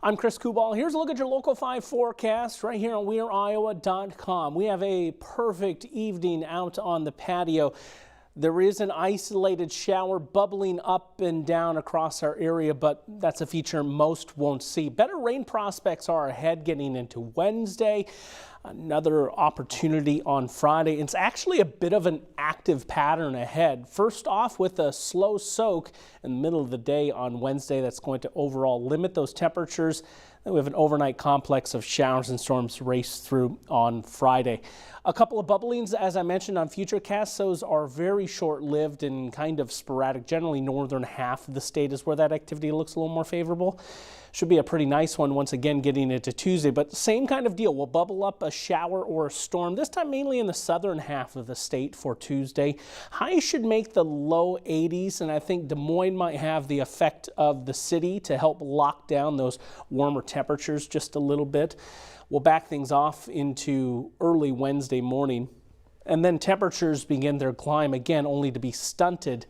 I'm Chris Kubal. Here's a look at your local 5 forecast right here on WeAreIowa.com. We have a perfect evening out on the patio. There is an isolated shower bubbling up and down across our area, but that's a feature most won't see. Better rain prospects are ahead getting into Wednesday. Another opportunity on Friday. It's actually a bit of an active pattern ahead. First off with a slow soak in the middle of the day on Wednesday that's going to overall limit those temperatures. Then we have an overnight complex of showers and storms race through on Friday. A couple of bubblings, as I mentioned on Futurecast, those are very short-lived and kind of sporadic. Generally, northern half of the state is where that activity looks a little more favorable. Should be a pretty nice one once again getting into Tuesday, but same kind of deal. We'll bubble up a shower or a storm, this time mainly in the southern half of the state for Tuesday. Highs should make the low 80s, and I think Des Moines might have the effect of the city to help lock down those warmer temperatures just a little bit. We'll back things off into early Wednesday morning, and then temperatures begin their climb again, only to be stunted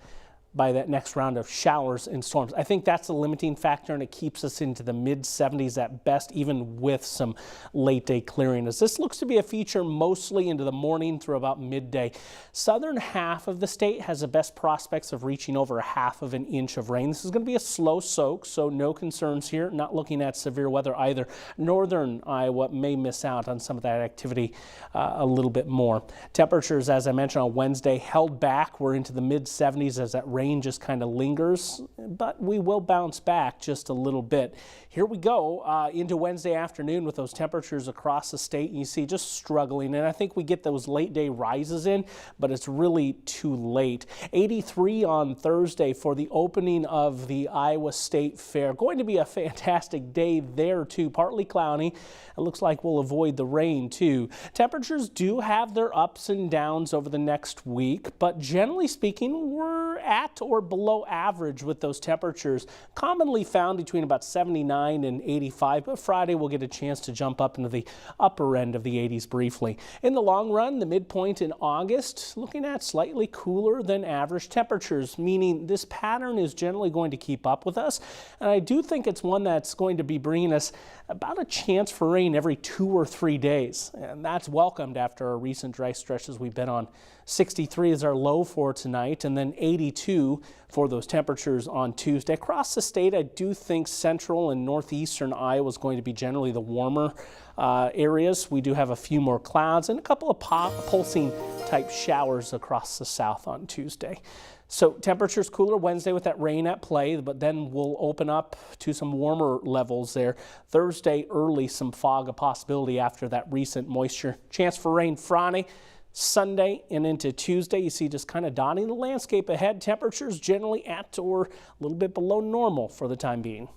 by that next round of showers and storms. I think that's a limiting factor, and it keeps us into the mid-70s at best, even with some late day clearing, as this looks to be a feature mostly into the morning through about midday. Southern half of the state has the best prospects of reaching over 1/2 inch of rain. This is going to be a slow soak, so no concerns here. Not looking at severe weather either. Northern Iowa may miss out on some of that activity a little bit more. Temperatures, as I mentioned on Wednesday, held back. We're into the mid-70s as that rain just kind of lingers, but we will bounce back just a little bit. Here we go into Wednesday afternoon with those temperatures across the state. You see just struggling, and I think we get those late day rises in, but it's really too late. 83 on Thursday for the opening of the Iowa State Fair. Going to be a fantastic day there too. Partly cloudy. It looks like we'll avoid the rain too. Temperatures do have their ups and downs over the next week, but generally speaking, we're at or below average with those temperatures, commonly found between about 79 and 85, but Friday we'll get a chance to jump up into the upper end of the 80s briefly. In the long run, the midpoint in August, looking at slightly cooler than average temperatures, meaning this pattern is generally going to keep up with us, and I do think it's one that's going to be bringing us about a chance for rain every 2 or 3 days, and that's welcomed after our recent dry stretches we've been on. 63 is our low for tonight, and then 82 for those temperatures on Tuesday. Across the state, I do think central and northeastern Iowa is going to be generally the warmer areas. We do have a few more clouds and a couple of pulsing type showers across the south on Tuesday. So temperatures cooler Wednesday with that rain at play, but then we'll open up to some warmer levels there. Thursday early, some fog a possibility after that recent moisture. Chance for rain Friday. Sunday and into Tuesday, you see just kind of dotting the landscape ahead. Temperatures generally at or a little bit below normal for the time being.